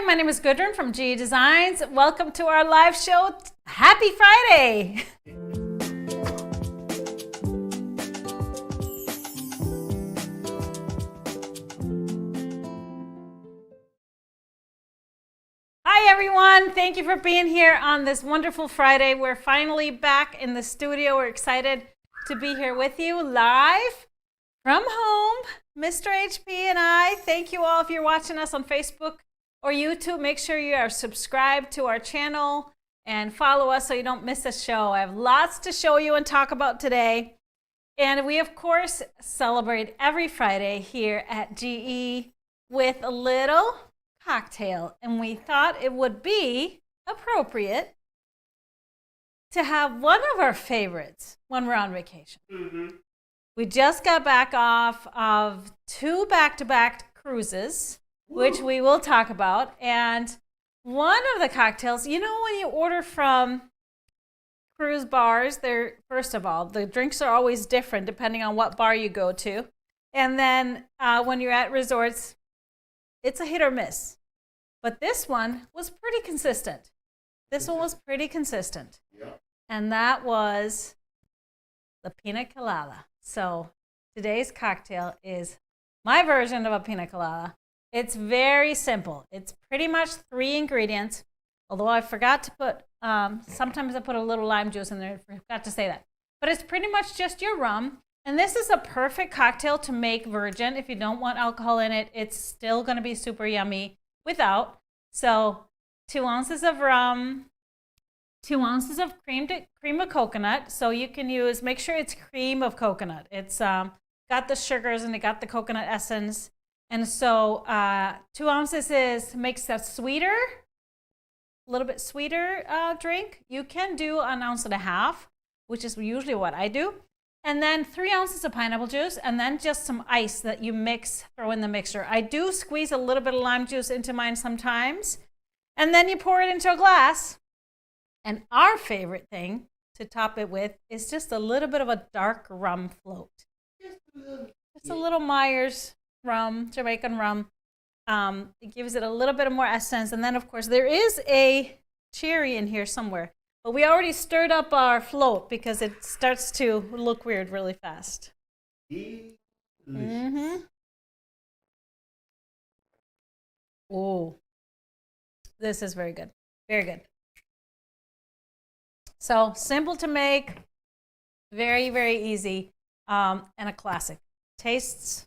Hi, my name is Gudrun from GE Designs. Welcome to our live show. Happy Friday! Hi everyone, thank you for being here on this wonderful Friday. We're finally back in the studio. We're excited to be here with you live from home. Mr. HP and I, thank you all if you're watching us on Facebook or YouTube. Make sure you are subscribed to our channel and follow us so you don't miss a show. I have lots to show you and talk about today. And we, of course, celebrate every Friday here at GE with a little cocktail. And we thought it would be appropriate to have one of our favorites when we're on vacation. We just got back off of 2 back-to-back cruises, which we will talk about. And one of the cocktails, you know, when you order from cruise bars, they're, first of all, the drinks are always different depending on what bar you go to. And then when you're at resorts, it's a hit or miss. But this one was pretty consistent. This one was pretty consistent. Yeah. And that was the pina colada. So today's cocktail is my version of a pina colada. It's very simple. It's pretty much 3 ingredients, although I forgot to put, sometimes I put a little lime juice in there. I forgot to say that. But it's pretty much just your rum. And this is a perfect cocktail to make virgin. If you don't want alcohol in it, it's still going to be super yummy without. So 2 ounces of rum, 2 ounces of cream of coconut. So you can use, make sure it's cream of coconut. It's got the sugars and it got the coconut essence. And so 2 ounces makes a sweeter, a little bit sweeter drink. You can do 1.5 ounces, which is usually what I do. And then 3 ounces of pineapple juice, and then just some ice that you mix, throw in the mixer. I do squeeze a little bit of lime juice into mine sometimes. And then you pour it into a glass. And our favorite thing to top it with is just a little bit of a dark rum float. Just a little Myers rum, Jamaican rum. It gives it a little bit of more essence. And then, of course, there is a cherry in here somewhere. But we already stirred up our float because it starts to look weird really fast. Oh, this is very good. Very good. So simple to make, very, very easy, and a classic. Tastes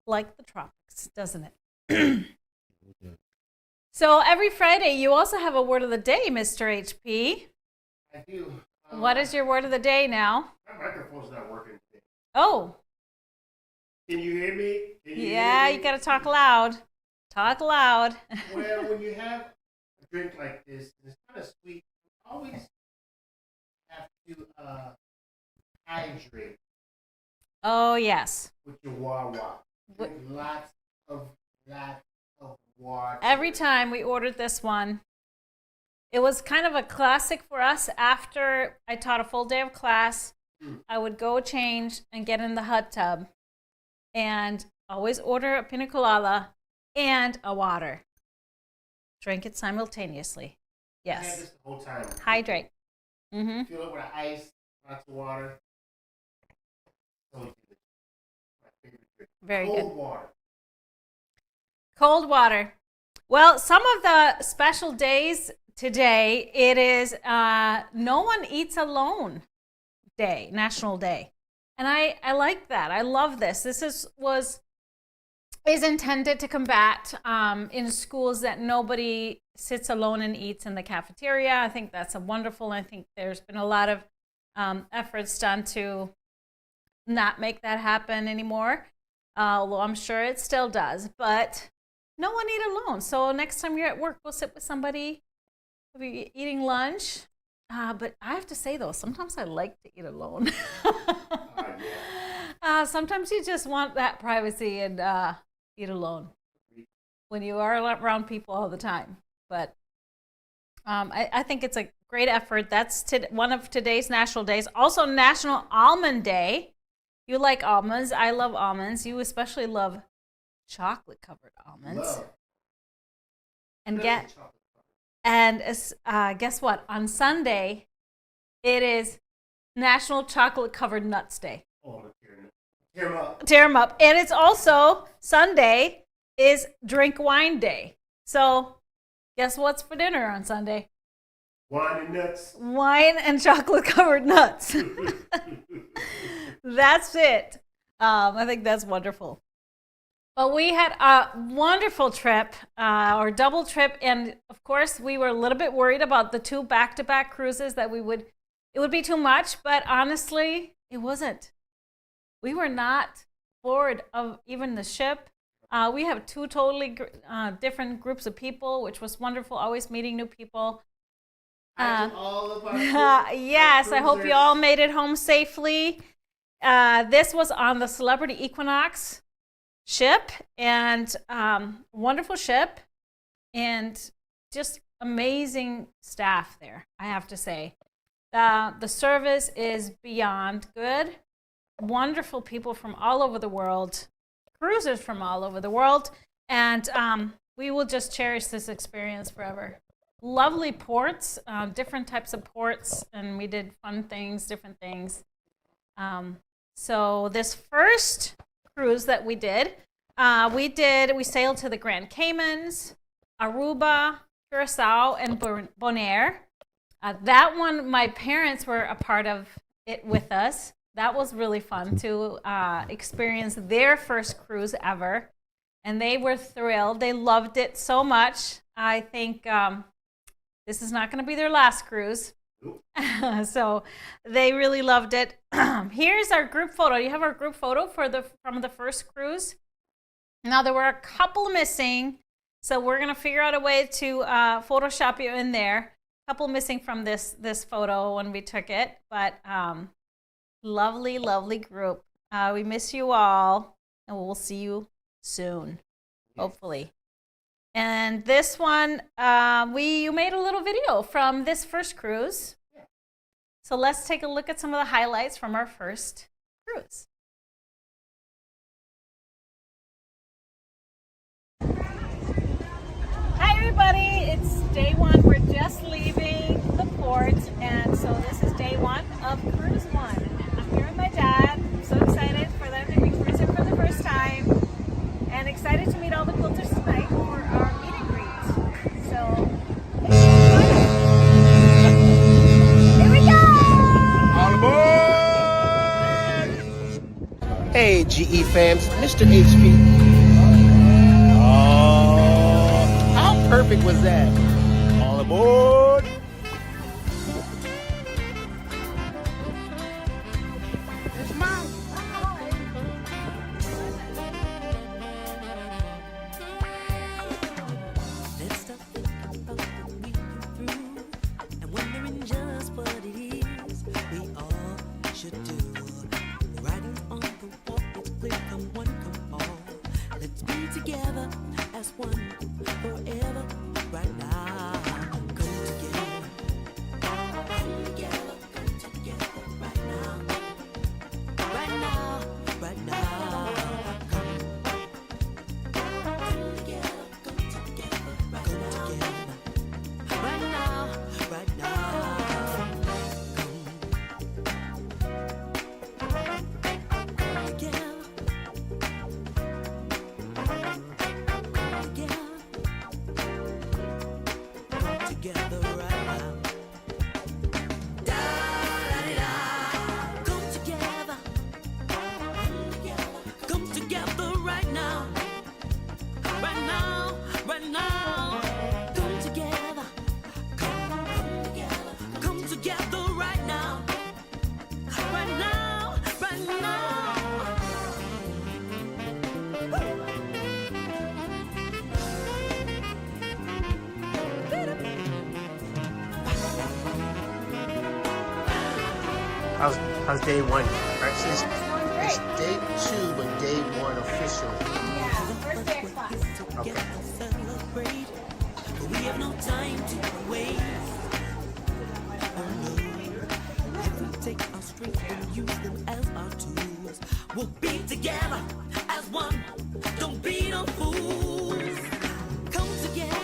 like the tropics, doesn't it? So every Friday, you also have a word of the day, Mr. HP. I do. What is your word of the day now? My microphone's not working today. Oh. Can you hear me? Yeah, you got to talk loud. Talk loud. Well, when you have a drink like this, it's kind of sweet, you always have to hydrate. Oh, yes. With your Wawa. Drink lots of water. Every time we ordered this one, it was kind of a classic for us. After I taught a full day of class, I would go change and get in the hot tub and always order a pina colada and a water. Drink it simultaneously. Yes. I had this the whole time. Hydrate. Fill it with ice, lots of water. So very good. Cold water. Cold water. Well, some of the special days today, it is No One Eats Alone Day, National Day. And I like that. I love this. This is intended to combat in schools that nobody sits alone and eats in the cafeteria. I think that's wonderful. I think there's been a lot of efforts done to not make that happen anymore. Although I'm sure it still does. But no one eat alone. So next time you're at work, we'll sit with somebody, we'll be eating lunch. But I have to say, though, sometimes I like to eat alone. Sometimes you just want that privacy and eat alone when you are around people all the time. But I think it's a great effort. That's one of today's national days. Also, National Almond Day. You like almonds. I love almonds. You especially love chocolate-covered almonds. And guess what? On Sunday, it is National Chocolate Covered Nuts Day. Oh, tear 'em up. Tear 'em up. And it's also Sunday is Drink Wine Day. So guess what's for dinner on Sunday? Wine and nuts. Wine and chocolate covered nuts. That's it. I think that's wonderful. But we had a wonderful trip, or double trip, and of course we were a little bit worried about the 2 back-to-back cruises that it would be too much, but honestly, it wasn't. We were not bored of even the ship. We have 2 totally different groups of people, which was wonderful, always meeting new people. All of our yes, I hope you all made it home safely. This was on the Celebrity Equinox ship, and wonderful ship, and just amazing staff there, I have to say. The service is beyond good. Wonderful people from all over the world, cruisers from all over the world, and we will just cherish this experience forever. Lovely ports, different types of ports, and we did fun things, different things. So this first cruise that we did, we sailed to the Grand Caymans, Aruba, Curacao, and Bonaire. That one, my parents were a part of it with us. That was really fun to experience their first cruise ever, and they were thrilled. They loved it so much. I think this is not going to be their last cruise. So they really loved it. Here's our group photo. You have our group photo from the first cruise. Now there were a couple missing, so we're gonna figure out a way to Photoshop you in there. A couple missing from this photo when we took it, but lovely, lovely group. We miss you all, and we'll see you soon, hopefully. And this one, you made a little video from this first cruise. So let's take a look at some of the highlights from our first cruise. Hi everybody, it's day 1. We're just leaving the port, and so this is day 1 of cruise 1. I'm here with my dad. I'm so excited for them to be cruising for the first time, and excited to meet all the quilters tonight for our meet and greet. So, here we go! All aboard! Hey, GE fams, Mr. HP. Oh, how perfect was that? All aboard! It's mine. Let's stop thinking about what we've been through and wondering just what it is we all should do. Riding on the wall, it's clear, come one, come all. Let's be together as one forever right now. Come together. Come together, come together right now. Right now, right now. Come together, come together right now. Right now, right now. Together right now. Come together. Come together right now. Right now, right now. Come together. Come together right now. Right now, right now. How's day 1? Right, so it's Great. day 2, but day 1 official. Yeah, first day of class. Okay. Celebrate, but we have no time to waste. Oh no, if we take our strengths and use them as our tools, we'll be together as one. Don't be no fools. Come together.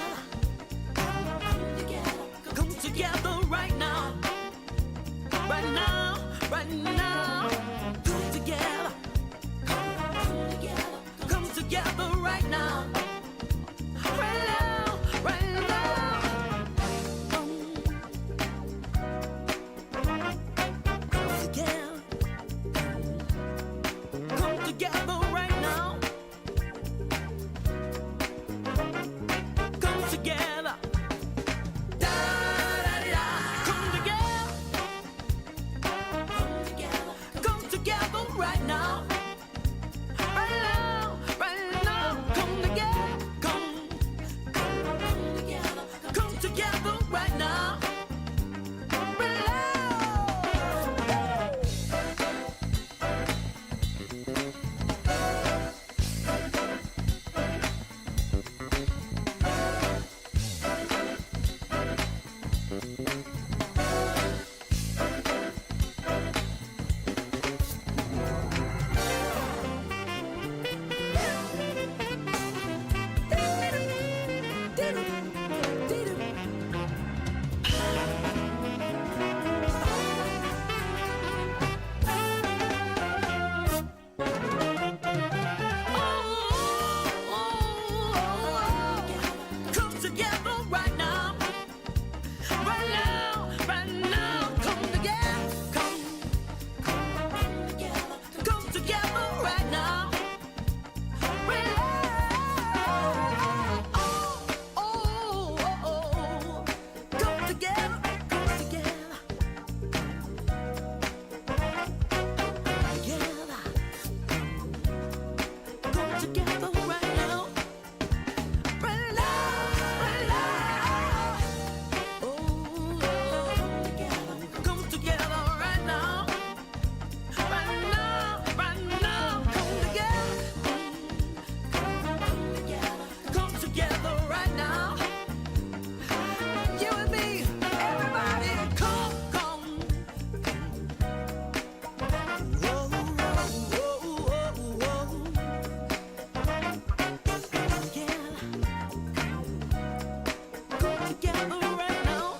together right now.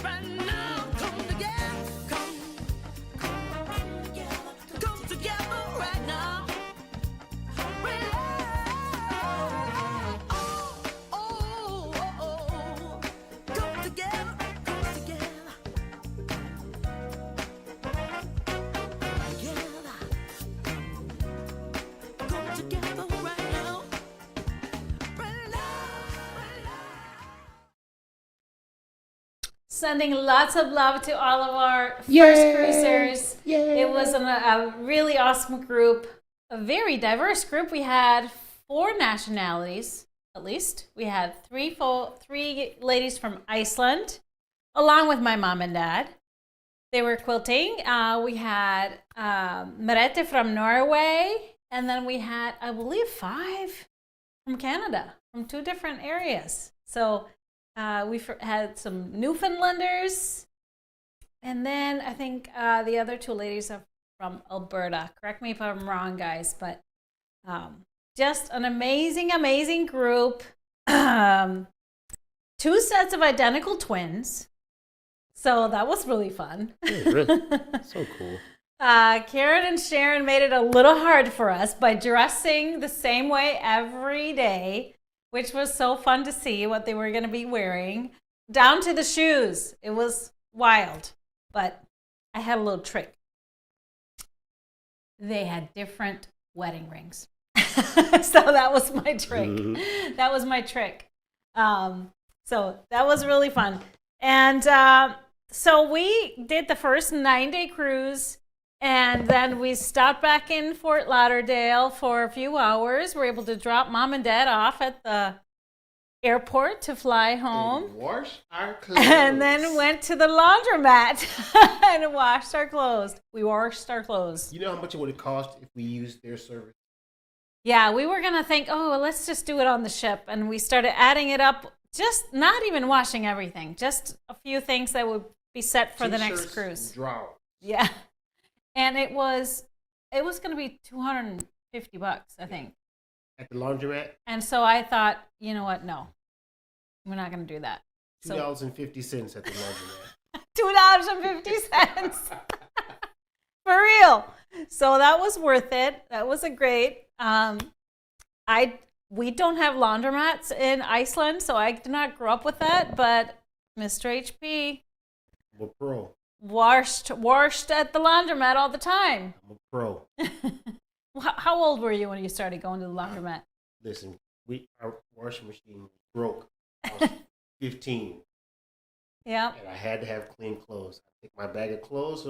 Right now, come together, come together right now. Come together, come together, come together right now. Sending lots of love to all of our first cruisers. It was a really awesome group, a very diverse group. We had 4 nationalities, at least. We had three ladies from Iceland, along with my mom and dad. They were quilting. We had Merete from Norway, and then we had, I believe, 5 from Canada, from 2 different areas. So we had some Newfoundlanders, and then I think the other 2 ladies are from Alberta. Correct me if I'm wrong, guys, but just an amazing group. 2 sets of identical twins, so that was really fun. Yeah, really. So cool. Karen and Sharon made it a little hard for us by dressing the same way every day, which was so fun to see what they were going to be wearing, down to the shoes. It was wild, but I had a little trick. They had different wedding rings. So that was my trick. Mm-hmm. That was my trick. So that was really fun. And so we did the first 9-day cruise, and then we stopped back in Fort Lauderdale for a few hours. We were able to drop mom and dad off at the airport to fly home. And wash our clothes. And then went to the laundromat and washed our clothes. We washed our clothes. You know how much it would have cost if we used their service? Yeah, we were going to think, oh, well, let's just do it on the ship. And we started adding it up, just not even washing everything, just a few things that would be set for the next T-shirts cruise. and drawers. Yeah. And it was going to be $250, I think. At the laundromat? And so I thought, you know what? No, we're not going to do that. $2.50 at the laundromat. $2.50 for real. So that was worth it. That was a great. We don't have laundromats in Iceland, so I did not grow up with that. But Mr. HP, I'm a pro. washed at the laundromat all the time. I'm a pro. How old were you when you started going to the laundromat? Listen, our washing machine broke. I was 15. Yeah. And I had to have clean clothes. I take my bag of clothes,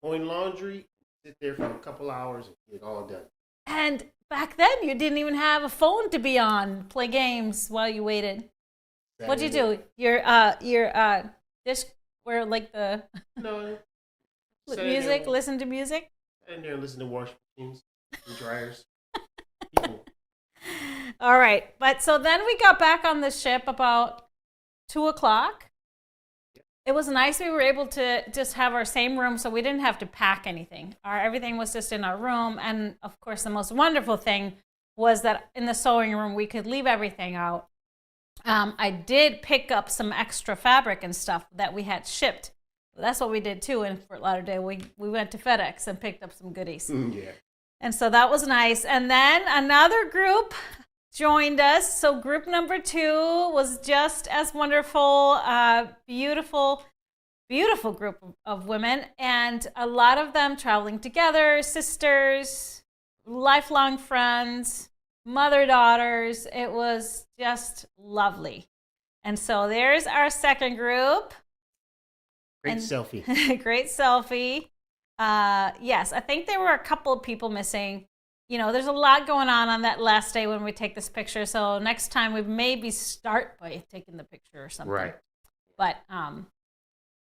coin laundry, sit there for a couple hours and get it all done. And back then, you didn't even have a phone to be on, play games while you waited. What'd you do? Your disc where like the No. music, listen to music? Sat in there and listen to washing machines and dryers. People. All right. But so then we got back on the ship about 2:00. It was nice. We were able to just have our same room, so we didn't have to pack anything. Everything was just in our room. And of course, the most wonderful thing was that in the sewing room, we could leave everything out. I did pick up some extra fabric and stuff that we had shipped. That's what we did too in Fort Lauderdale. We went to FedEx and picked up some goodies. Yeah. And so that was nice. And then another group joined us. So group number 2 was just as wonderful, beautiful group of women. And a lot of them traveling together, sisters, lifelong friends, mother-daughters. It was just lovely. And so there's our second group. Great selfie. Great selfie. Yes, I think there were a couple of people missing. You know, there's a lot going on that last day when we take this picture. So next time we maybe start by taking the picture or something. Right. But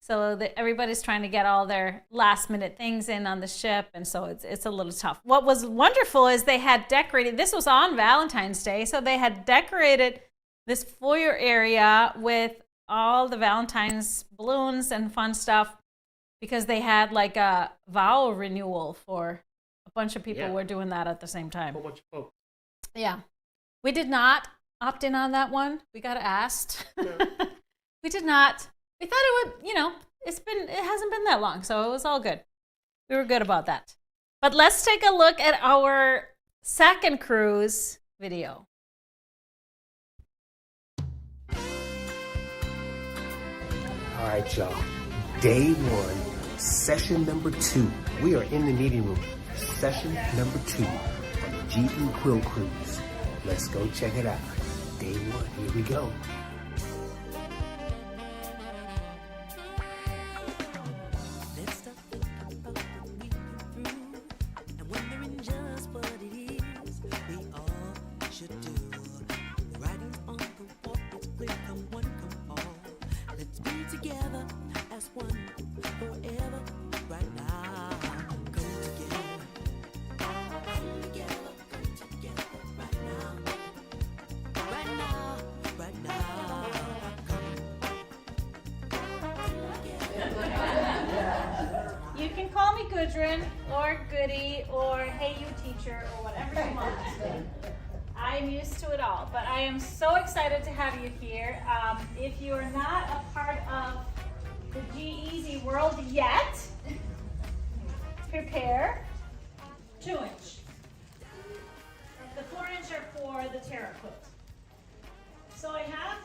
so everybody's trying to get all their last minute things in on the ship, and so it's a little tough. What was wonderful is they had decorated. This was on Valentine's Day, so they had decorated this foyer area with all the Valentine's balloons and fun stuff because they had like a vow renewal for a bunch of people were doing that at the same time. A bunch of folks. Yeah. We did not opt in on that one. We got asked. Yeah. We did not. We thought it would, you know, it hasn't been that long, so it was all good. We were good about that. But let's take a look at our second cruise video. All right, y'all. Day 1, session number 2. We are in the meeting room. Session number 2 on the Dina Quilt Cruise. Let's go check it out. Day 1. Here we go. Let's stop thinking about what we've been through and wondering just what it is we all should do. The writing's on the wall, it's clear, come one, come all. Let's be together as one forever right now. Come together. Come together, come together right now. Right now, right now. You can call me Gudrun or Goody or Hey You Teacher or whatever you want. I am used to it all, but I am so excited to have you here. If you are not a part of the G-Easy world yet, prepare 2-inch. The 4-inch are for the Terra quilt. So I have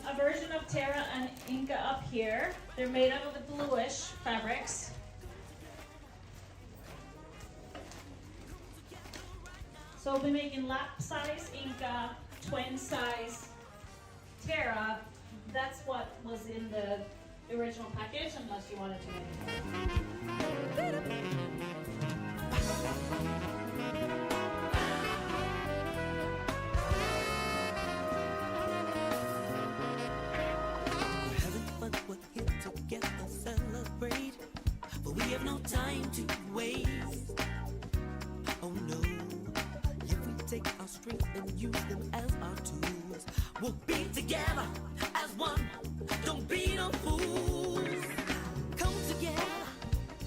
a version of Terra and Inca up here. They're made out of the bluish fabrics. So we'll be making lap size Inca, twin size Terra. That's what was in the original package, unless you wanted to make it. We're having fun, we're here together, celebrate. But we have no time to waste. Oh no. If we take our strength and use them as our tools, we'll be together as one. Don't be no fools. Come together.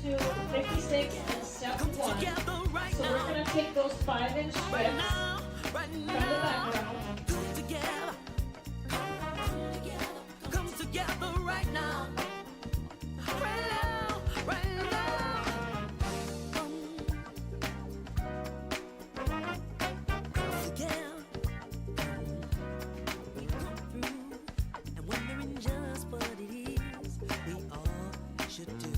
To 56 and step Come 1. together right So now. we're going to take those 5-inch strips Right now. Right from the now. background. Come together. Come together. Come together right now. Right now. Right now. Come together. We come through and wondering just what it is we all should do.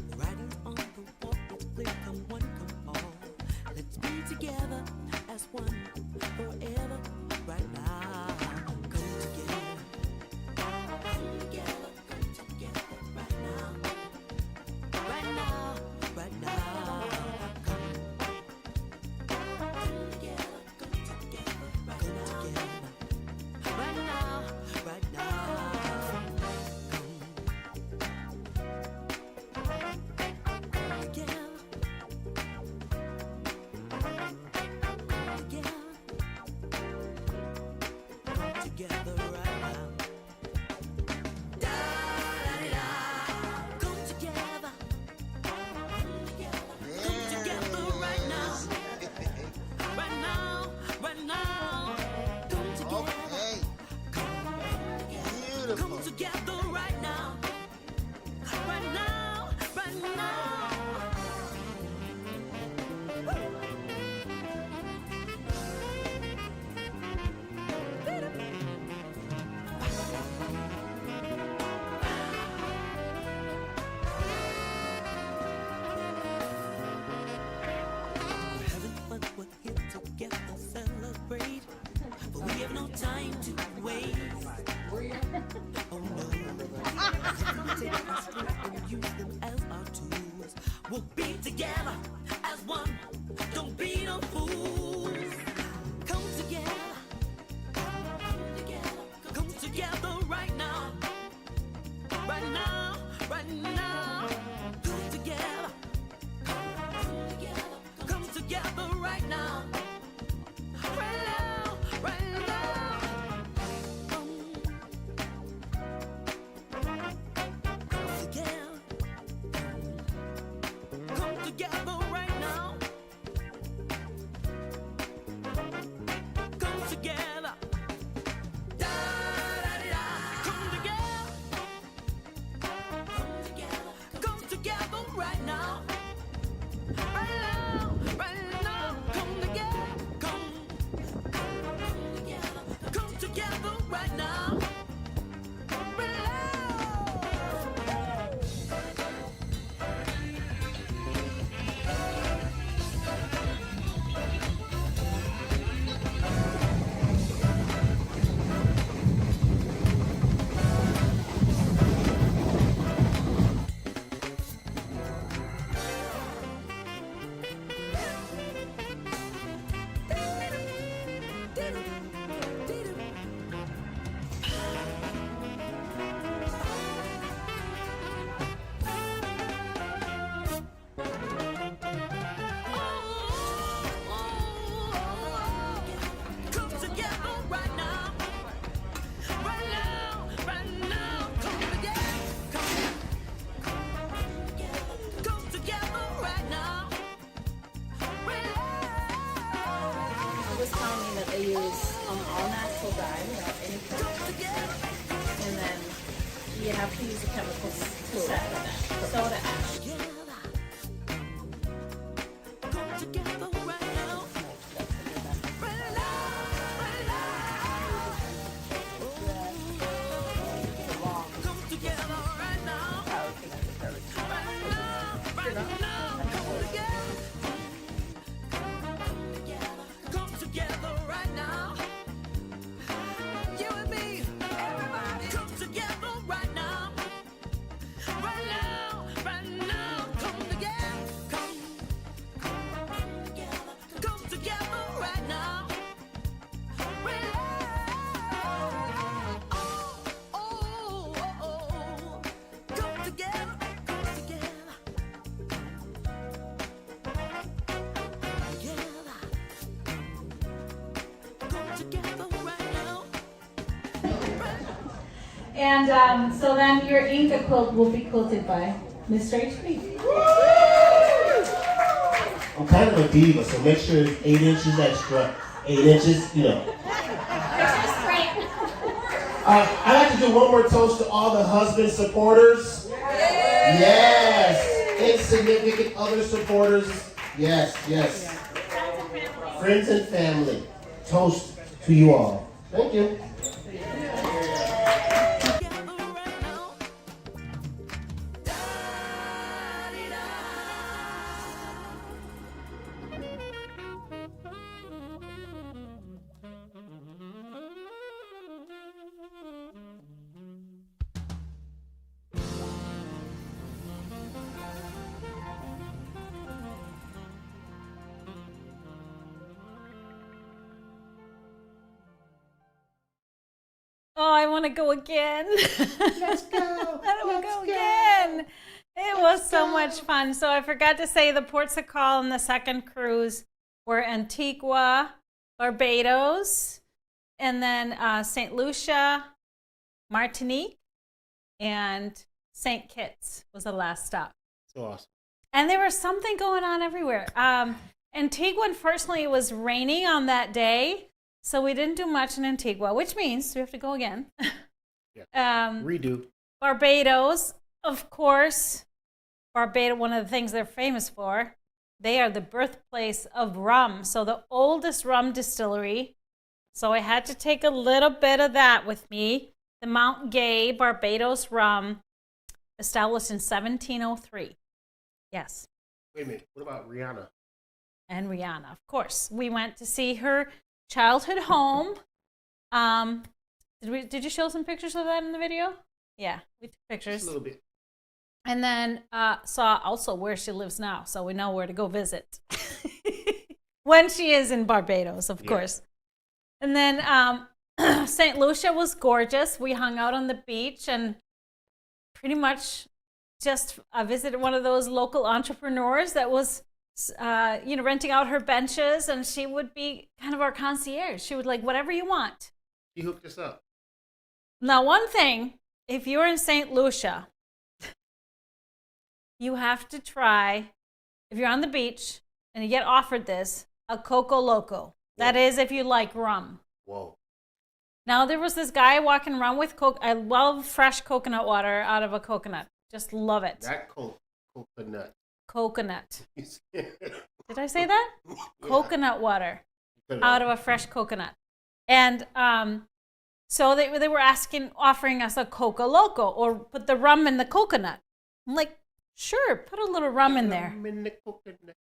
The writing's on the wall, it's clear, come one, come all. Let's be together as one forever right now. Come together. Come together, come together right now. Right now, right now. Come together, come together right now. Right now, right now. Come together. Together right now. Da-da-da-da. Come together. Come together right now. Right now, right now. Come together. Okay, Come beautiful. together right now. Right now, right now. We're having fun, we're here together, celebrate. But we have no time to waste. and use them as our tools. We'll be together as one. Don't be no fools. Come together. Come together. Come together right now. Right now. Right now. Come together. Come together. Come together right now. Right now. Right now. Come together. Come together right now. Come together. Da, da, da, da. Come together. Come together. Come together right now. Right now. Right now. Come together. Come together. Come together right now. Right now. Come together right now. Right now. Right now. Come together. Come together right now. Right now. Was telling me that they use all natural dye without any chemicals, and then you have to use the chemicals to set that soda ash. Come together right now. Right now. Right now. Come together right now. Right now. Right now. Come together. Come together right now. You and me, everybody, come together right now. Right now, right now, come together. Come together. Come together right now. Right now. Oh, oh, oh. Come together. Come together. Come together right now. And so then your Inca quilt will be quilted by Mr. HB. I'm kind of a diva, so make sure it's 8 inches extra, 8 inches, you know. I'd like to do one more toast to all the husband supporters. Yes. Insignificant other supporters. Yes, yes. Friends and family. Toast to you all. Thank you. Oh, I want to go again. Let's go. I want to go again. It was so much fun. So I forgot to say the ports of call on the second cruise were Antigua, Barbados, and then St. Lucia, Martinique, and St. Kitts was the last stop. So awesome. And there was something going on everywhere. Antigua, unfortunately, it was raining on that day, so we didn't do much in Antigua, which means we have to go again. Redo. Barbados, of course. Barbados, one of the things they're famous for, they are the birthplace of rum. So the oldest rum distillery. So I had to take a little bit of that with me. The Mount Gay Barbados rum, established in 1703. Yes. Wait a minute. What about Rihanna? And Rihanna, of course. We went to see her childhood home. Did you show some pictures of that in the video? Yeah, we took pictures. Just a little bit. And then saw also where she lives now, so we know where to go visit when she is in Barbados, of course. And then St. Lucia was gorgeous. We hung out on the beach and pretty much just visited one of those local entrepreneurs that was, renting out her benches, and she would be kind of our concierge. She would like, whatever you want. You hooked us up. Now, one thing, if you're in St. Lucia, you have to try, if you're on the beach and you get offered this, a Coco Loco. That is if you like rum. Whoa. Now, there was this guy walking around with I love fresh coconut water out of a coconut. Just love it. That coconut. Coconut. Did I say that? Yeah. Coconut water out of a fresh coconut. And so they were offering us a Coco Loco, or put the rum in the coconut. I'm like, sure, put a little rum in there. Rum in the coconut.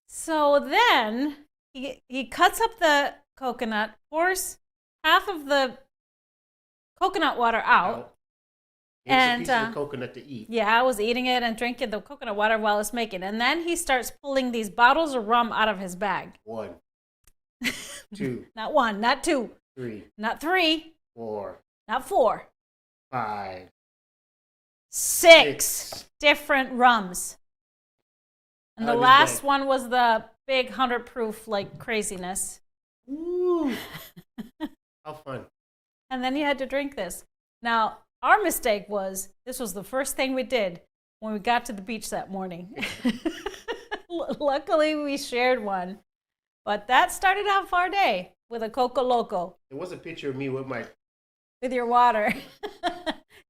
So then he cuts up the coconut, pours half of the coconut water out. And a piece of coconut to eat. Yeah, I was eating it and drinking the coconut water while I was making it. And then he starts pulling these bottles of rum out of his bag. 1, 2. Not 1, not 2. 3. Not 3. 4. Not 4. 5. 6 different rums. And the last one was the big 100 proof, like, craziness. Ooh. How fun. And then you had to drink this. Now, our mistake was, this was the first thing we did when we got to the beach that morning. Luckily, we shared one. But that started off our day with a Coco Loco. There was a picture of me with your water.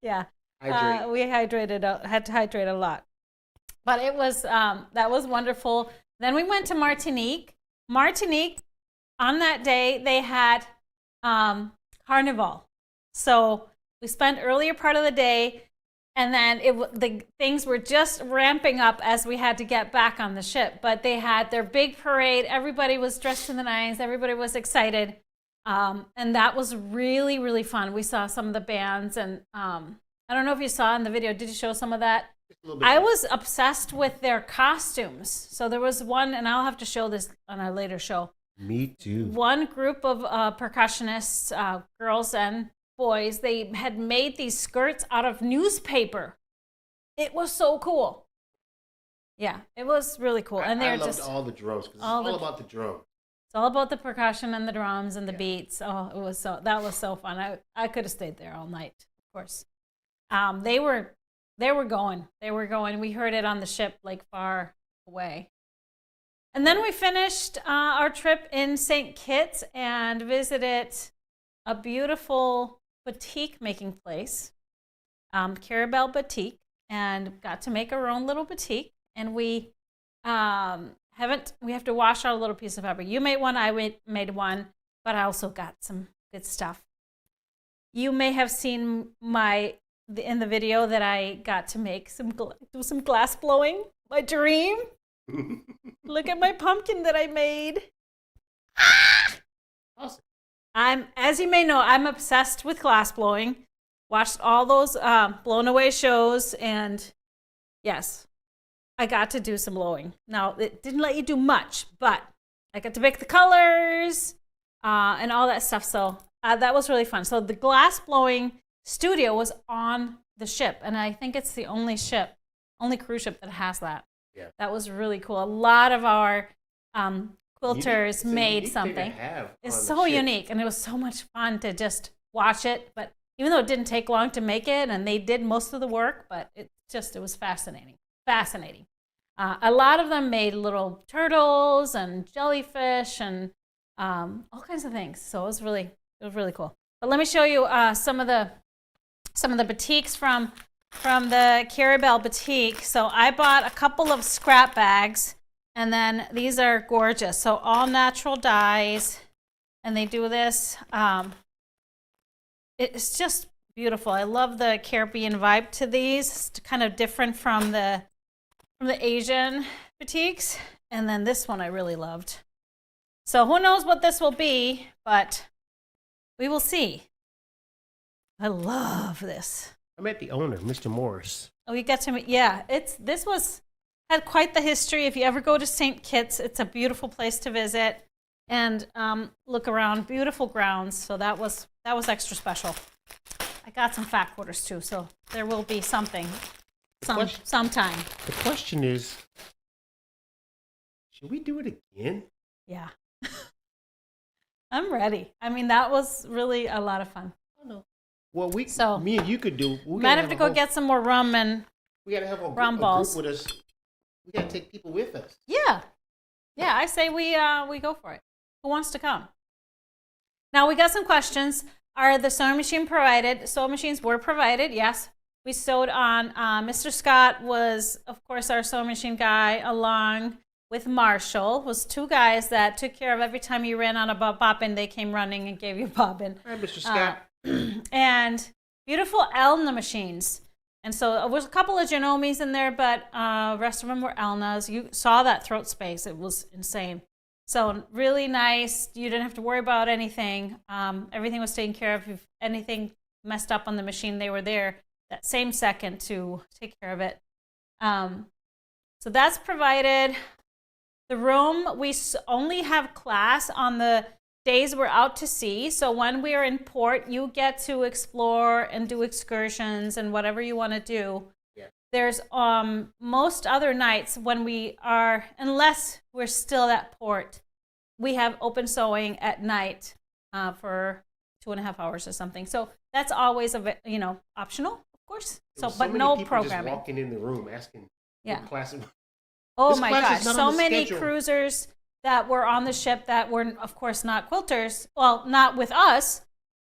Yeah. Hydrate. We had to hydrate a lot. But it was, that was wonderful. Then we went to Martinique. Martinique, on that day, they had Carnival. So we spent earlier part of the day, and then the things were just ramping up as we had to get back on the ship. But they had their big parade. Everybody was dressed to the nines. Everybody was excited. And that was really, really fun. We saw some of the bands, and I don't know if you saw in the video. Did you show some of that? I was obsessed with their costumes. So there was one, and I'll have to show this on a later show. Me too. One group of percussionists, girls and boys, they had made these skirts out of newspaper. It was so cool. Yeah, it was really cool. And I loved all the drums, because it's all about the drum. It's all about the percussion and the drums and the beats. Oh, that was so fun. I could have stayed there all night, of course. They were going. We heard it on the ship, like, far away. And then we finished our trip in St. Kitts and visited a beautiful batik making place, Carabelle Batik, and got to make our own little batik. And we have to wash our little piece of fabric. You made one, I made one, but I also got some good stuff. You may have seen in the video that I got to make do some glass blowing. My dream. Look at my pumpkin that I made. Awesome. As you may know, I'm obsessed with glass blowing. Watched all those blown away shows, and yes, I got to do some blowing. Now, it didn't let you do much, but I got to pick the colors and all that stuff. So that was really fun. So the glass blowing studio was on the ship, and I think it's the only cruise ship that has that. Yeah. That was really cool. A lot of our quilters made something. It's so unique, and it was so much fun to just watch it. But even though it didn't take long to make it, and they did most of the work, but it was fascinating. Fascinating. A lot of them made little turtles and jellyfish and all kinds of things. So it was really cool. But let me show you some of the batiks from the Carabelle Batik. So I bought a couple of scrap bags, and then these are gorgeous. So all natural dyes, and they do this. It's just beautiful. I love the Caribbean vibe to these. It's kind of different from the Asian batiks. And then this one I really loved. So who knows what this will be, but we will see. I love this. I met the owner, Mr. Morris. Oh, you got to meet. Yeah, had quite the history. If you ever go to St. Kitts, it's a beautiful place to visit and look around. Beautiful grounds. So that was extra special. I got some fat quarters too, so there will be something sometime. The question is, should we do it again? Yeah. I'm ready. I mean, that was really a lot of fun. I don't know. Well, So, me and you could do. We might have to go get some more rum and We gotta have a rum group balls. with us. We gotta take people with us. Yeah. Yeah, I say we go for it. Who wants to come? Now, we got some questions. Are the sewing machine provided? Sewing machines were provided, yes. We sewed on. Mr. Scott was, of course, our sewing machine guy, along with Marshall. Was two guys that took care of every time you ran out of bobbin, they came running and gave you bobbin. All right, Mr. Scott. And beautiful Elna machines. And so there was a couple of Genomis in there, but rest of them were Elnas. You saw that throat space. It was insane. So really nice. You didn't have to worry about anything. Everything was taken care of. If anything messed up on the machine, they were there that same second to take care of it. So that's provided. The room, we only have class on the days we're out to sea. So when we are in port, you get to explore and do excursions and whatever you want to do. Yeah. There's most other nights when we are, unless we're still at port, we have open sewing at night for 2.5 hours or something. So that's always optional, of course. So, but no programming. Just walking in the room asking. Yeah. What class. Oh This my class gosh, is not so on the many schedule. cruisers that were on the ship that were, of course, not quilters. Well, not with us.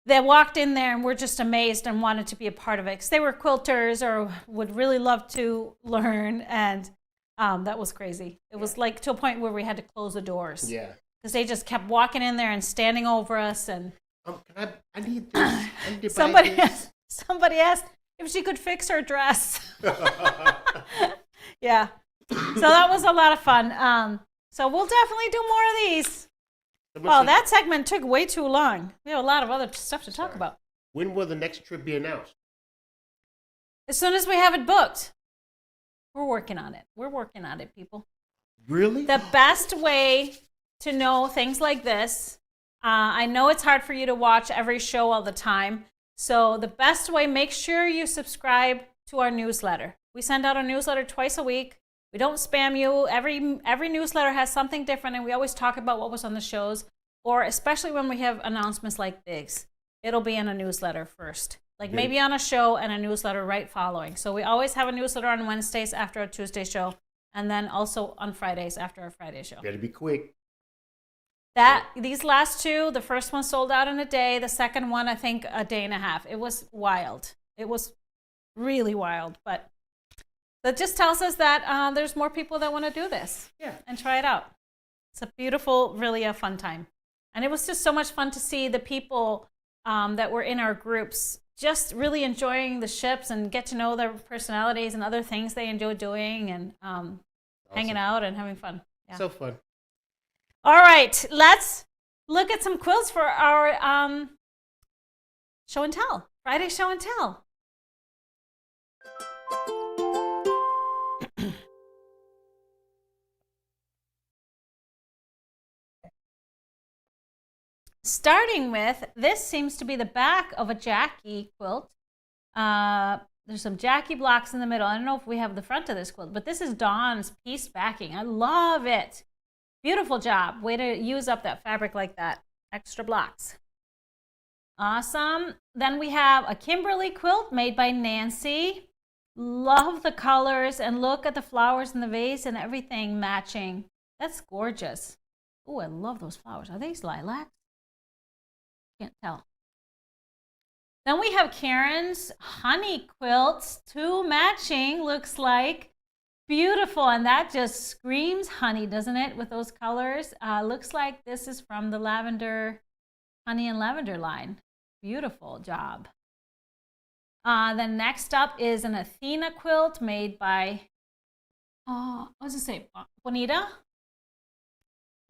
They walked in there and were just amazed and wanted to be a part of it because they were quilters or would really love to learn. And that was crazy. It was like to a point where we had to close the doors. Yeah. Because they just kept walking in there and standing over us. And I need this. I need to somebody, buy this. somebody asked if she could fix her dress. Yeah. So that was a lot of fun. So we'll definitely do more of these. Well, that segment took way too long. We have a lot of other stuff to talk about. When will the next trip be announced? As soon as we have it booked. We're working on it. We're working on it, people. Really? The best way to know things like this, I know it's hard for you to watch every show all the time. So the best way, make sure you subscribe to our newsletter. We send out a newsletter twice a week. We don't spam you. Every newsletter has something different, and we always talk about what was on the shows, or especially when we have announcements like this. It'll be in a newsletter first, like maybe on a show and a newsletter right following. So we always have a newsletter on Wednesdays after a Tuesday show, and then also on Fridays after our Friday show. Better be quick. These last two, the first one sold out in a day. The second one, I think, a day and a half. It was wild. It was really wild, but that just tells us that there's more people that want to do this and try it out. It's a beautiful, really a fun time. And it was just so much fun to see the people that were in our groups just really enjoying the ships and get to know their personalities and other things they enjoy doing and hanging out and having fun. Yeah. So fun. All right, let's look at some quilts for our show and tell, Friday show and tell. Starting with, this seems to be the back of a Jackie quilt. There's some Jackie blocks in the middle. I don't know if we have the front of this quilt, but this is Dawn's piece backing. I love it. Beautiful job. Way to use up that fabric like that. Extra blocks. Awesome. Then we have a Kimberly quilt made by Nancy. Love the colors and look at the flowers in the vase and everything matching. That's gorgeous. Oh, I love those flowers. Are these lilacs? Can't tell. Then we have Karen's honey quilts, two matching, looks like. Beautiful, and that just screams honey, doesn't it, with those colors? Looks like this is from the lavender, honey and lavender line. Beautiful job. Then next up is an Athena quilt made by, what does it say, Bonita?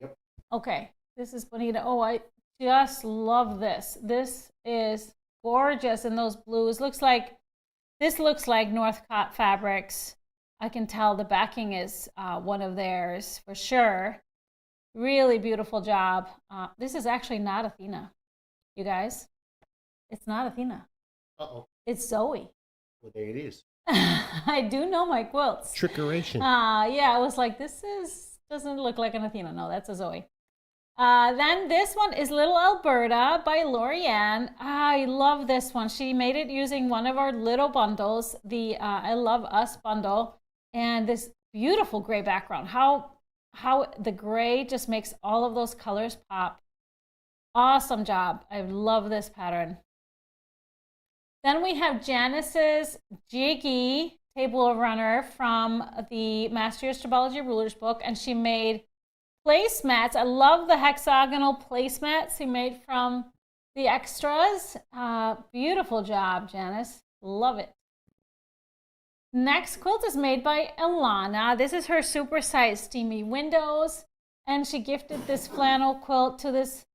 Yep. Okay, this is Bonita. Oh, I just love this. This is gorgeous in those blues. Looks like This looks like Northcott Fabrics. I can tell the backing is one of theirs for sure. Really beautiful job. This is actually not Athena, you guys. It's not Athena. Uh-oh. It's Zoe. Well, there it is. I do know my quilts. Trickeration. Yeah, I was like, doesn't look like an Athena. No, that's a Zoe. Then this one is Little Alberta by Lorianne. I love this one. She made it using one of our little bundles, the I Love Us bundle, and this beautiful gray background. How the gray just makes all of those colors pop. Awesome job. I love this pattern. Then we have Janice's Jiggy Table Runner from the Master Your Stripology Rulers book, and she made placemats. I love the hexagonal placemats he made from the extras. Beautiful job, Janice. Love it. Next quilt is made by Ilana. This is her supersized steamy windows, and she gifted this flannel quilt to this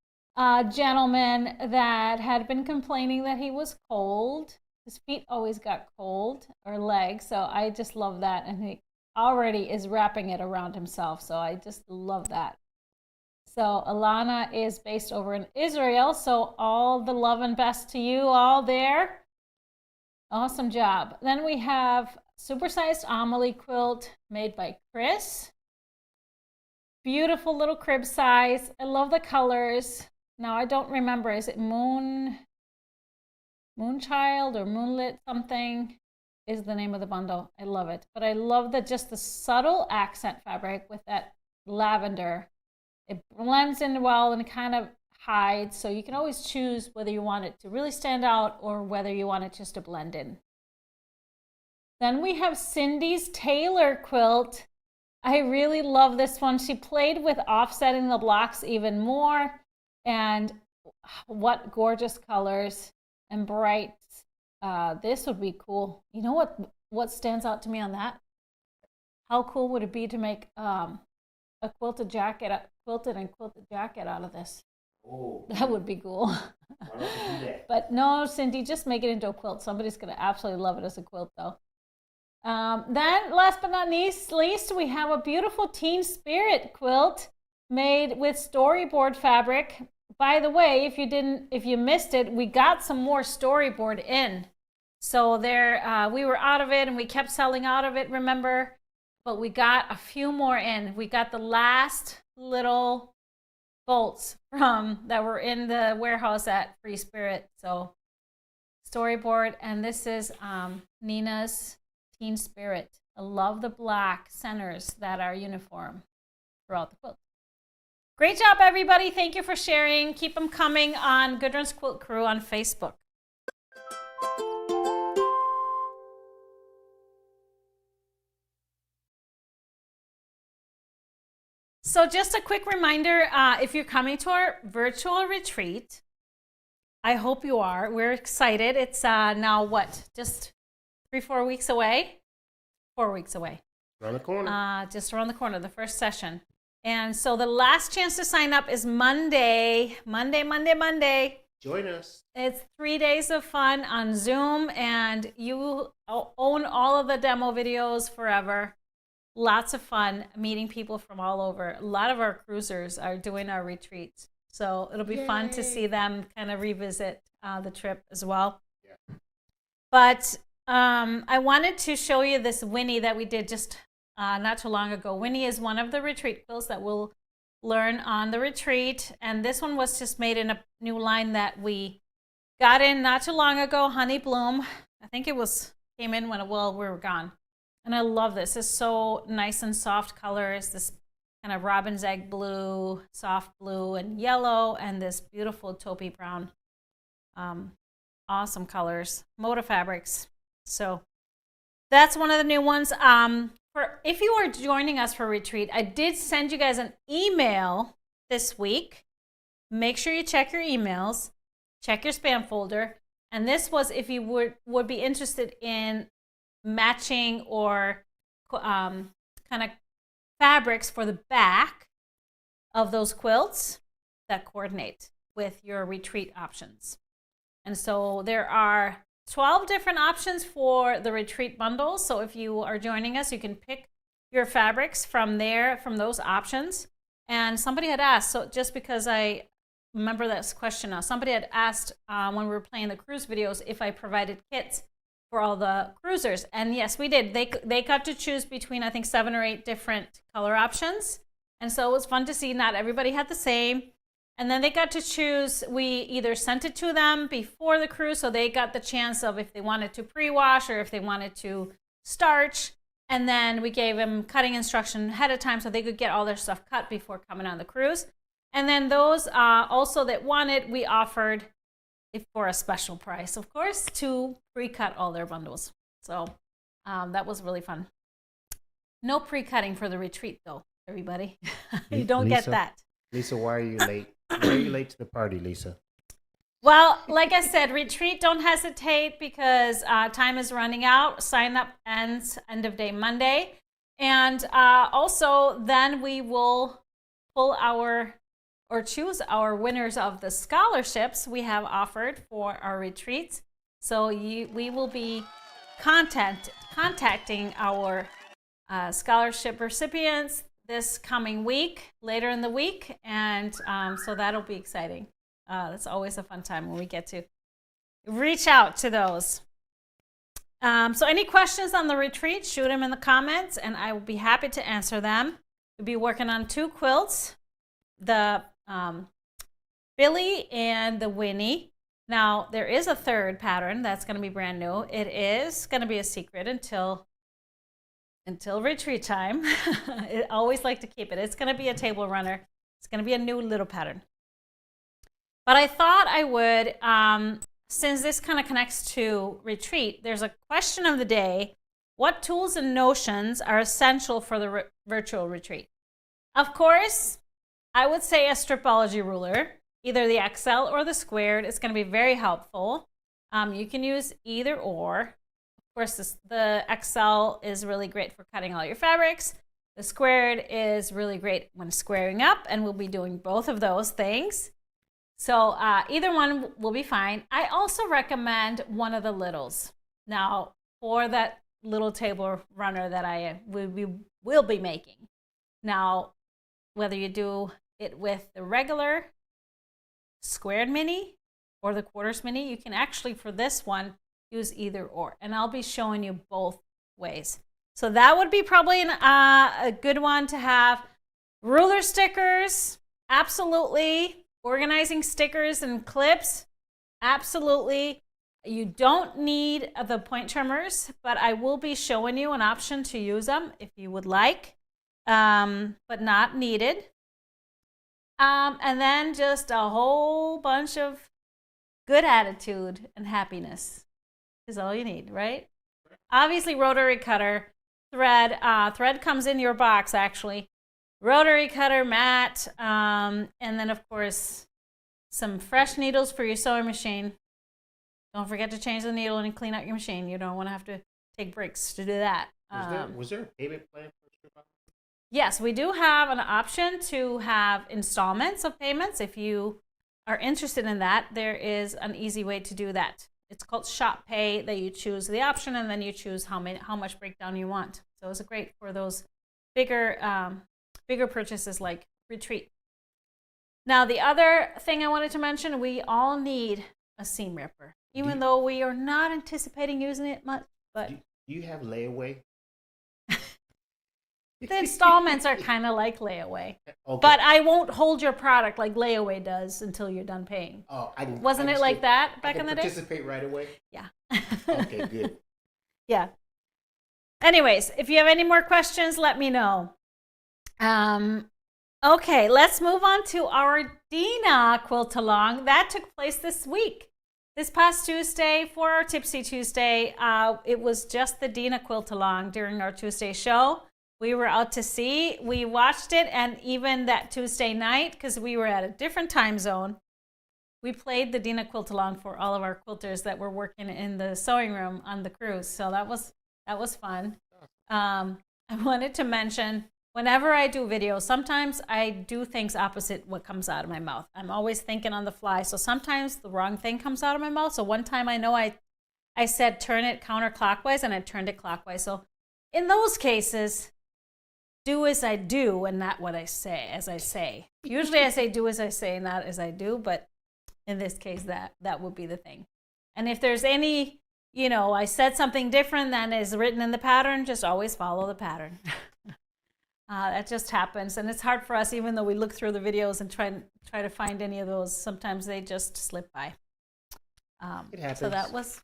gentleman that had been complaining that he was cold. His feet always got cold, or legs, so I just love that, and he already is wrapping it around himself, so I just love that. So Alana is based over in Israel, so all the love and best to you all there. Awesome job. Then we have supersized Amelie quilt made by Chris. Beautiful little crib size. I love the colors. Now I don't remember, is it Moonchild or Moonlit something is the name of the bundle. I love it. But I love just the subtle accent fabric with that lavender. It blends in well and it kind of hides, so you can always choose whether you want it to really stand out or whether you want it just to blend in. Then we have Cindy's Taylor quilt. I really love this one. She played with offsetting the blocks even more, and what gorgeous colors and bright. This would be cool. You know what stands out to me on that? How cool would it be to make a quilted jacket out of this? Oh, That would be cool. why don't we do that? But no, Cindy, just make it into a quilt. Somebody's going to absolutely love it as a quilt, though. Then, last but not least, we have a beautiful Teen Spirit quilt made with storyboard fabric. By the way, if you missed it, we got some more storyboard in. So we were out of it and we kept selling out of it, remember? But we got a few more in. We got the last little bolts that were in the warehouse at Free Spirit. So storyboard, and this is Nina's Teen Spirit. I love the black centers that are uniform throughout the quilt. Great job, everybody. Thank you for sharing. Keep them coming on Gudrun's Quilt Crew on Facebook. So just a quick reminder, if you're coming to our virtual retreat, I hope you are. We're excited. It's now what? Just 3-4 weeks away? 4 weeks away. Around the corner. Just around the corner, the first session. And so the last chance to sign up is Monday. Join us. It's 3 days of fun on Zoom, and you own all of the demo videos forever. Lots of fun meeting people from all over. A lot of our cruisers are doing our retreats. So it'll be fun to see them kind of revisit the trip as well. Yeah. But I wanted to show you this Winnie that we did just not too long ago. Winnie is one of the retreat quilts that we'll learn on the retreat. And this one was just made in a new line that we got in not too long ago, Honey Bloom. I think came in when we were gone. And I love this. It's so nice and soft colors. This kind of robin's egg blue, soft blue and yellow, and this beautiful taupey brown. Awesome colors. Moda Fabrics. So that's one of the new ones. If you are joining us for retreat, I did send you guys an email this week. Make sure you check your emails, check your spam folder. And this was if you would be interested in matching or kind of fabrics for the back of those quilts that coordinate with your retreat options. And so there are 12 different options for the retreat bundles. So if you are joining us, you can pick your fabrics from there, from those options. And somebody had asked, so just because I remember this question now, somebody had asked when we were playing the cruise videos if I provided kits for all the cruisers. And yes, we did. They got to choose between, I think, 7 or 8 different color options. And so it was fun to see not everybody had the same. And then they got to choose, we either sent it to them before the cruise, so they got the chance of if they wanted to pre-wash or if they wanted to starch. And then we gave them cutting instruction ahead of time so they could get all their stuff cut before coming on the cruise. And then those also that wanted, we offered for a special price, of course, to pre-cut all their bundles. So that was really fun. No pre-cutting for the retreat, though, everybody. You don't get that. Lisa, why are you late? Why are you late to the party, Lisa? Well, like I said, retreat, don't hesitate because time is running out. Sign up ends end of day Monday. And also then we will pull choose our winners of the scholarships we have offered for our retreats. So we will be contacting our scholarship recipients this coming week, later in the week. And so that'll be exciting. That's always a fun time when we get to reach out to those. So any questions on the retreat, shoot them in the comments and I will be happy to answer them. We'll be working on 2 quilts, the Billy and the Winnie. Now there is a 3rd pattern that's going to be brand new. It is going to be a secret until retreat time. I always like to keep it. It's going to be a table runner. It's going to be a new little pattern. But I thought I would, since this kind of connects to retreat, there's a question of the day. What tools and notions are essential for the virtual retreat? Of course, I would say a Stripology ruler, either the XL or the squared. It's going to be very helpful. You can use either or. Of course, the XL is really great for cutting all your fabrics. The squared is really great when squaring up, and we'll be doing both of those things. So either one will be fine. I also recommend one of the littles. Now, for that little table runner that we will be making. Now, whether you do it with the regular squared mini or the quarters mini, you can actually, for this one, use either or. And I'll be showing you both ways. So that would be probably a good one to have. Ruler stickers, absolutely. Organizing stickers and clips, absolutely. You don't need the point trimmers, but I will be showing you an option to use them if you would like, but not needed. And then just a whole bunch of good attitude and happiness is all you need, right? Obviously, rotary cutter, thread. Thread comes in your box, actually. Rotary cutter, mat, and then, of course, some fresh needles for your sewing machine. Don't forget to change the needle and clean out your machine. You don't want to have to take breaks to do that. Was there a payment plan for Stripology? Yes, we do have an option to have installments of payments. If you are interested in that, there is an easy way to do that. It's called Shop Pay, that you choose the option and then you choose how much breakdown you want. So it's great for those bigger purchases like retreat. Now, the other thing I wanted to mention, we all need a seam ripper, even though we are not anticipating using it much. But do you have layaway? The installments are kind of like layaway. Okay. But I won't hold your product like layaway does until you're done paying. Oh, Wasn't it like that back in the day? Participate right away? Yeah. Okay, good. Yeah. Anyways, if you have any more questions, let me know. Okay, let's move on to our Dina Quilt Along. That took place this week. This past Tuesday for our Tipsy Tuesday, it was just the Dina Quilt Along during our Tuesday show. We were out to sea. We watched it, and even that Tuesday night, because we were at a different time zone, we played the Dina Quilt Along for all of our quilters that were working in the sewing room on the cruise. So that was fun. I wanted to mention, whenever I do videos, sometimes I do things opposite what comes out of my mouth. I'm always thinking on the fly, so sometimes the wrong thing comes out of my mouth. So one time I know I I said turn it counterclockwise, and I turned it clockwise. So in those cases, do as I do and not what I say, as I say. Usually I say do as I say, not as I do, but in this case, that would be the thing. And if there's any, I said something different than is written in the pattern, just always follow the pattern. That just happens. And it's hard for us, even though we look through the videos and try to find any of those. Sometimes they just slip by. It happens. So that was,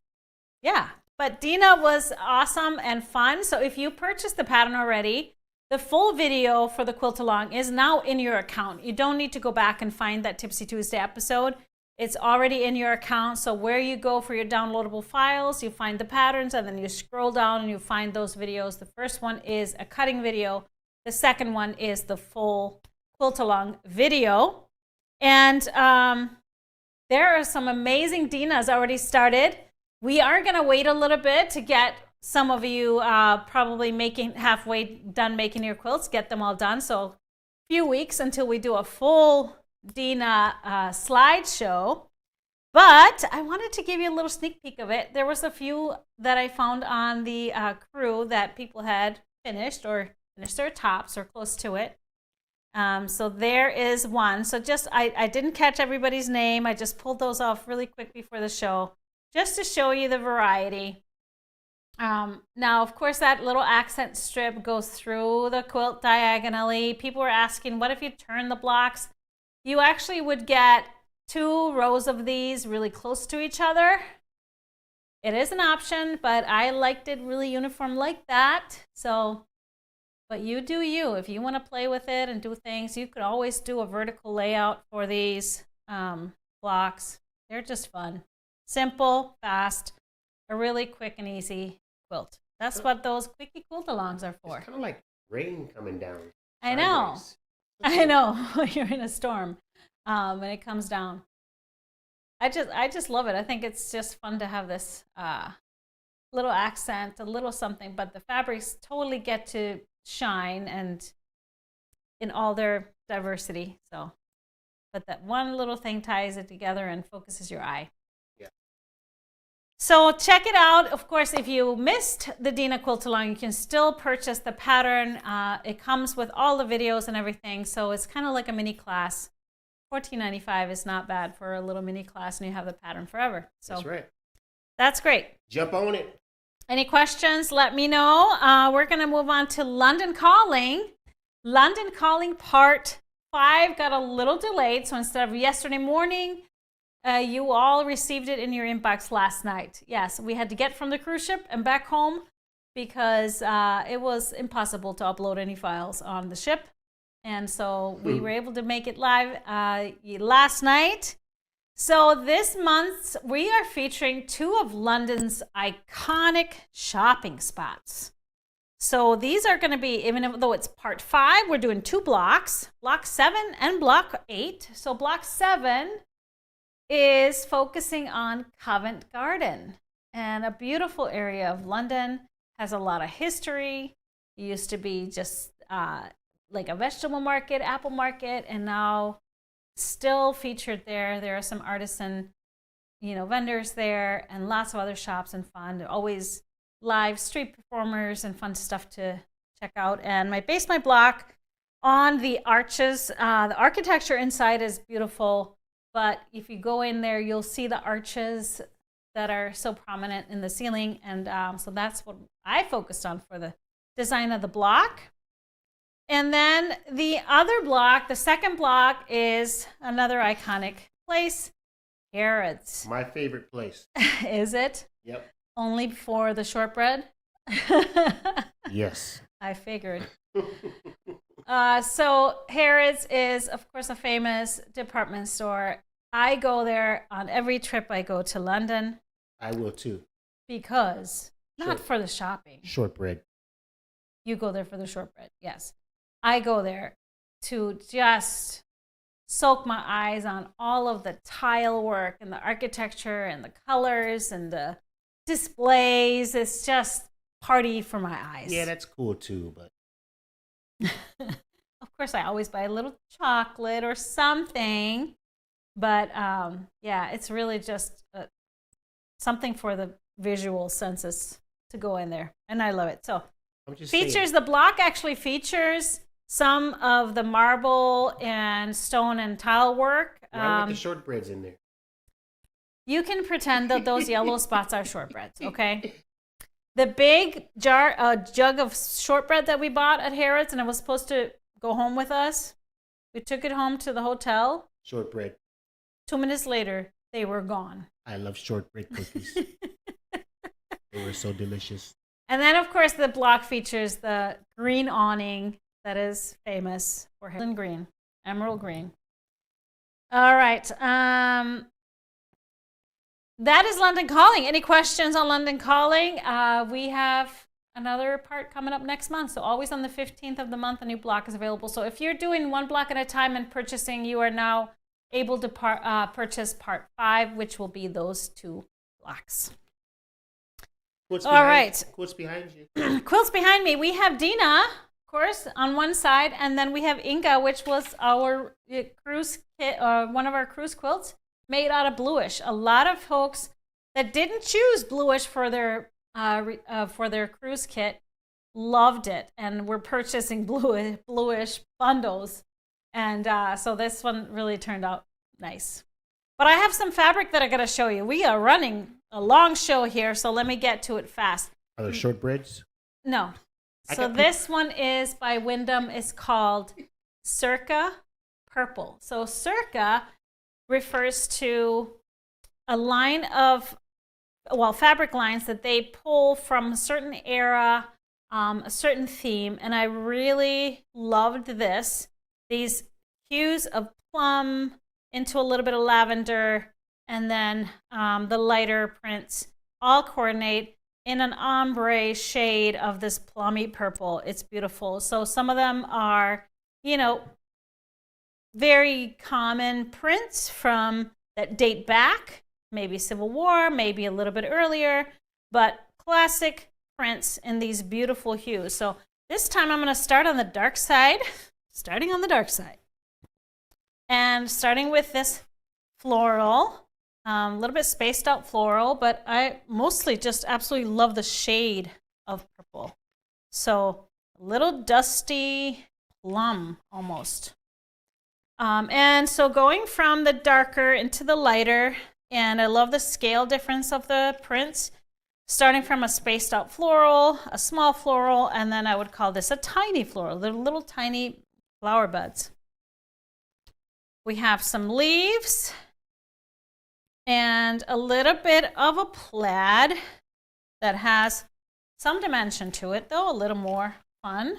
yeah. But Dina was awesome and fun. So if you purchased the pattern already, the full video for the Quilt Along is now in your account. You don't need to go back and find that Tipsy Tuesday episode. It's already in your account. So where you go for your downloadable files, you find the patterns, and then you scroll down and you find those videos. The first one is a cutting video. The second one is the full Quilt Along video. And there are some amazing Dina's already started. We are going to wait a little bit to get some of you probably halfway done making your quilts, get them all done. So a few weeks until we do a full Dina slideshow. But I wanted to give you a little sneak peek of it. There was a few that I found on the crew that people had finished or finished their tops or close to it. So there is one. So just, I didn't catch everybody's name. I just pulled those off really quick before the show, just to show you the variety. Now, of course, that little accent strip goes through the quilt diagonally. People were asking, what if you turn the blocks? You actually would get 2 rows of these really close to each other. It is an option, but I liked it really uniform like that. So, but you do you. If you want to play with it and do things, you could always do a vertical layout for these blocks. They're just fun. Simple, fast, a really quick and easy quilt. That's what those quickie quilt alongs are for. It's kind of like rain coming down. I know. I know. You're in a storm when it comes down. I just love it. I think it's just fun to have this little accent, a little something, but the fabrics totally get to shine and in all their diversity. So, but that one little thing ties it together and focuses your eye. So check it out. Of course, if you missed the Dina Quilt Along, you can still purchase the pattern. It comes with all the videos and everything, so it's kind of like a mini class. $14.95 is not bad for a little mini class, and you have the pattern forever. So that's right. That's great. Jump on it. Any questions, let me know. We're going to move on to London Calling. London Calling Part 5 got a little delayed, so instead of yesterday morning, you all received it in your inbox last night. Yes, we had to get from the cruise ship and back home because it was impossible to upload any files on the ship. And so we were able to make it live last night. So this month, we are featuring 2 of London's iconic shopping spots. So these are going to be, even though it's part 5, we're doing 2 blocks, block 7 and block 8. So block 7 is focusing on Covent Garden, and a beautiful area of London, has a lot of history. It used to be just like a vegetable market, apple market, and now still featured there. There are some artisan, vendors there, and lots of other shops and fun. Always live street performers and fun stuff to check out. And I based my block on the arches. The architecture inside is beautiful. But if you go in there, you'll see the arches that are so prominent in the ceiling. And so that's what I focused on for the design of the block. And then the other block, the second block, is another iconic place, Harrods. My favorite place. Is it? Yep. Only for the shortbread? Yes. I figured. So Harrods is, of course, a famous department store. I go there on every trip I go to London. I will too. Because, not for the shopping. Shortbread. You go there for the shortbread, yes. I go there to just soak my eyes on all of the tile work and the architecture and the colors and the displays. It's just party for my eyes. Yeah, that's cool too, but of course, I always buy a little chocolate or something. But yeah, it's really just something for the visual senses to go in there, and I love it. So I'm just features, saying. the block actually features some of the marble and stone and tile work. Why are the shortbreads in there? You can pretend that those yellow spots are shortbreads, okay? The big jug of shortbread that we bought at Harrods, and it was supposed to go home with us. We took it home to the hotel. Shortbread. 2 minutes later, they were gone. I love shortbread cookies. They were so delicious. And then, of course, the block features the green awning that is famous for green, emerald green. All right. That is London Calling. Any questions on London Calling? We have another part coming up next month. So always on the 15th of the month, a new block is available. So if you're doing one block at a time and purchasing, you are now able to purchase part 5, which will be those 2 blocks. Quilts behind you. Quilts behind me. We have Dina, of course, on one side, and then we have Inga, which was our cruise kit, one of our cruise quilts, made out of bluish. A lot of folks that didn't choose bluish for their cruise kit loved it and were purchasing bluish bundles. And so this one really turned out nice. But I have some fabric that I got to show you. We are running a long show here, so let me get to it fast. Are there shortbreads? No. So this one is by Wyndham. It's called Circa Purple. So Circa refers to a line of, fabric lines that they pull from a certain era, a certain theme, and I really loved this. These hues of plum into a little bit of lavender, and then the lighter prints all coordinate in an ombre shade of this plummy purple. It's beautiful. So some of them are, very common prints from that date back, maybe Civil War, maybe a little bit earlier, but classic prints in these beautiful hues. So this time I'm going to start on the dark side, and starting with this floral, a little bit spaced out floral, but I mostly just absolutely love the shade of purple. So a little dusty plum almost. And so going from the darker into the lighter, and I love the scale difference of the prints, starting from a spaced out floral, a small floral, and then I would call this a tiny floral, the little tiny flower buds. We have some leaves and a little bit of a plaid that has some dimension to it, though a little more fun.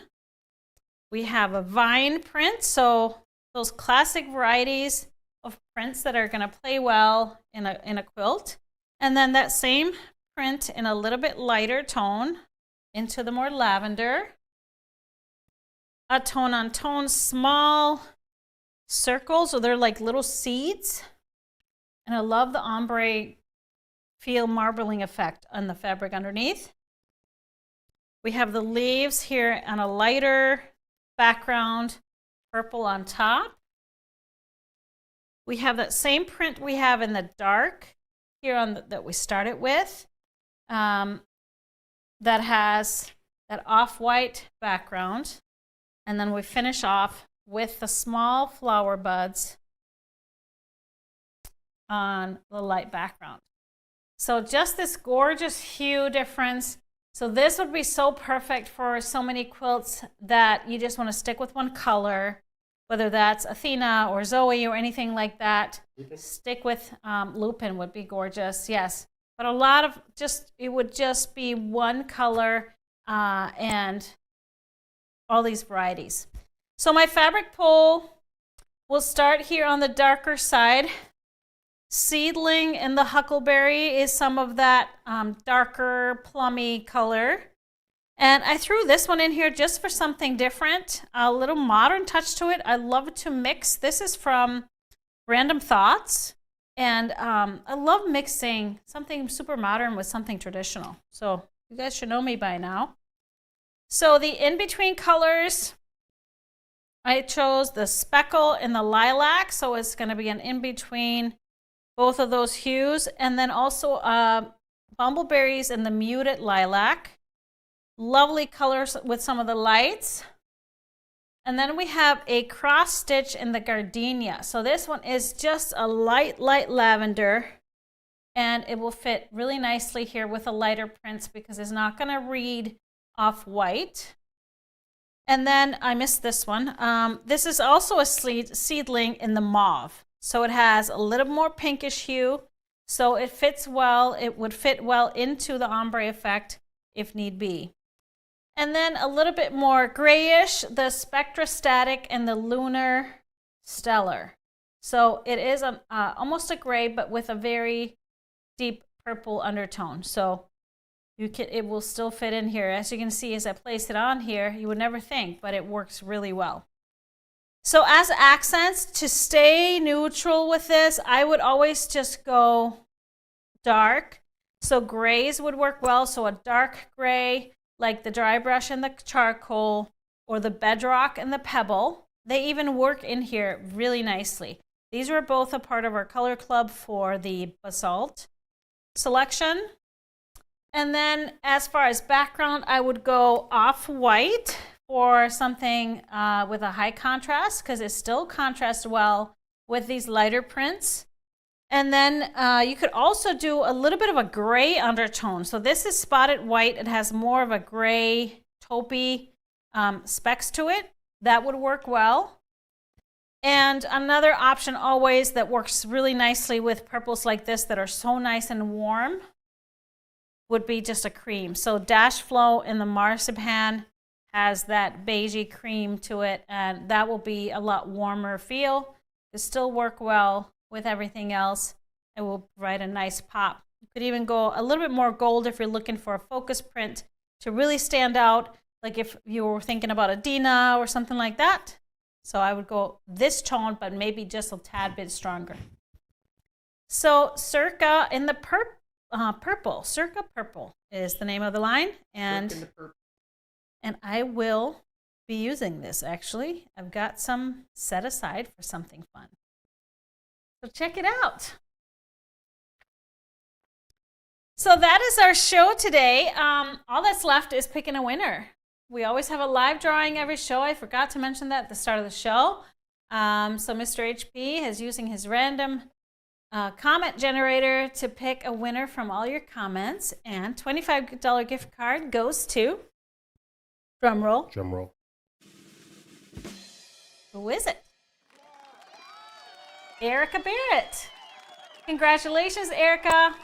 We have a vine print, so those classic varieties of prints that are going to play well in a quilt. And then that same print in a little bit lighter tone into the more lavender. A tone on tone, small circles, so they're like little seeds. And I love the ombre feel marbling effect on the fabric underneath. We have the leaves here on a lighter background, purple on top. We have that same print we have in the dark here on that we started with, that has that off-white background, and then we finish off with the small flower buds on the light background. So just this gorgeous hue difference. So this would be so perfect for so many quilts that you just want to stick with one color, whether that's Athena or Zoe or anything like that. Lupin? Stick with Lupin would be gorgeous, yes. But a lot of it would just be one color and all these varieties. So my fabric pull will start here on the darker side. Seedling in the huckleberry is some of that darker plummy color. And I threw this one in here just for something different, a little modern touch to it. I love to mix. This is from Random Thoughts. And I love mixing something super modern with something traditional. So you guys should know me by now. So the in-between colors, I chose the speckle and the lilac. So it's going to be an in-between both of those hues. And then also bumbleberries and the muted lilac. Lovely colors with some of the lights. And then we have a cross stitch in the gardenia. So this one is just a light lavender, and it will fit really nicely here with a lighter prints because it's not going to read off white. And then I missed this one. This is also a seedling in the mauve. So it has a little more pinkish hue. So it fits well. It would fit well into the ombre effect if need be. And then a little bit more grayish, the Spectrastatic and the Lunar Stellar. So it is almost a gray, but with a very deep purple undertone. So it will still fit in here. As you can see, as I place it on here, you would never think, but it works really well. So as accents, to stay neutral with this, I would always just go dark. So grays would work well. So a dark gray, like the dry brush and the charcoal, or the bedrock and the pebble. They even work in here really nicely. These were both a part of our color club for the basalt selection. And then as far as background, I would go off-white for something with a high contrast, because it still contrasts well with these lighter prints. And then you could also do a little bit of a gray undertone. So this is spotted white. It has more of a gray taupey specks to it. That would work well. And another option always that works really nicely with purples like this that are so nice and warm would be just a cream. So Dash Flow in the Marzipan has that beigey cream to it, and that will be a lot warmer feel. It still work well with everything else. It will provide a nice pop. You could even go a little bit more gold if you're looking for a focus print to really stand out, like if you were thinking about a Dina or something like that. So I would go this tone, but maybe just a tad bit stronger. So Circa in the purple, Circa Purple is the name of the line. And I will be using this actually. I've got some set aside for something fun. So check it out. So that is our show today. All that's left is picking a winner. We always have a live drawing every show. I forgot to mention that at the start of the show. So Mr. HP is using his random comment generator to pick a winner from all your comments. And $25 gift card goes to, drum roll. Drum roll. Who is it? Erica Barrett. Congratulations, Erica.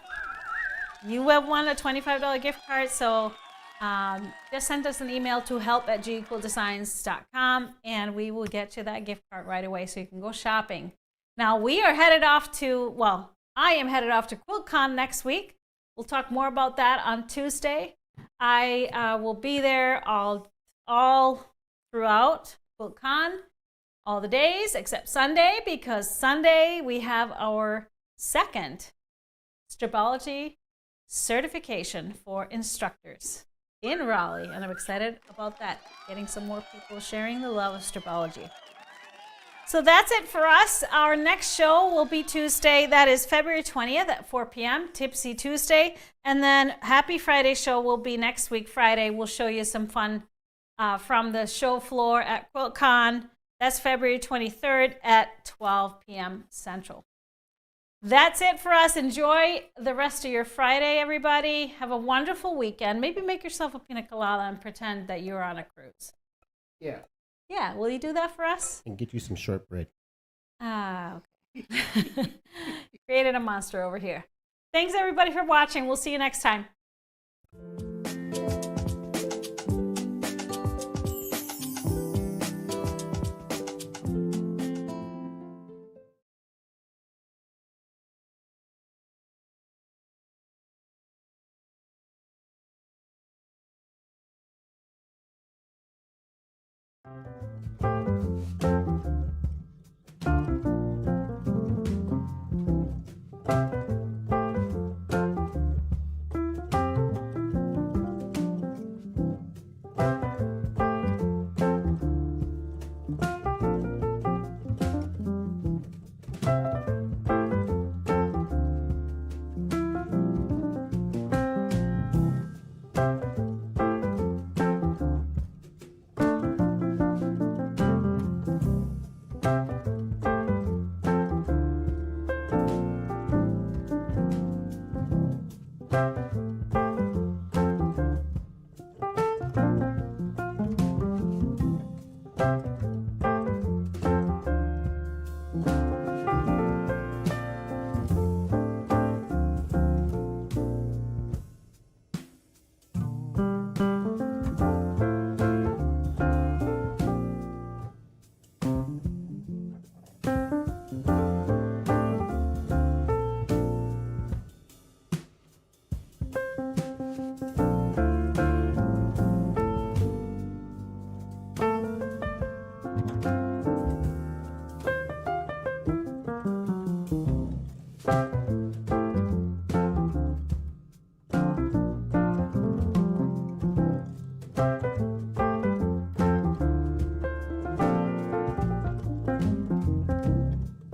You have won a $25 gift card. So just send us an email to help@gquiltdesigns.com and we will get you that gift card right away so you can go shopping. Now we are headed off to, well, I am headed off to QuiltCon next week. We'll talk more about that on Tuesday. I will be there all throughout QuiltCon, all the days except Sunday, because Sunday we have our second Stripology certification for instructors in Raleigh, and I'm excited about that, getting some more people sharing the love of Stripology. So that's it for us. Our next show will be Tuesday. That is February 20th at 4 p.m., Tipsy Tuesday. And then Happy Friday show will be next week, Friday. We'll show you some fun from the show floor at QuiltCon. That's February 23rd at 12 p.m. Central. That's it for us. Enjoy the rest of your Friday, everybody. Have a wonderful weekend. Maybe make yourself a pina colada and pretend that you're on a cruise. Yeah. Yeah, will you do that for us? And get you some shortbread. Ah, okay. Created a monster over here. Thanks, everybody, for watching. We'll see you next time.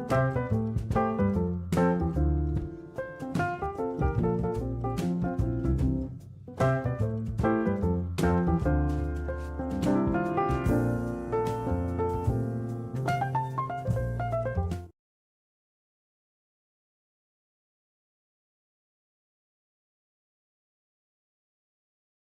Thank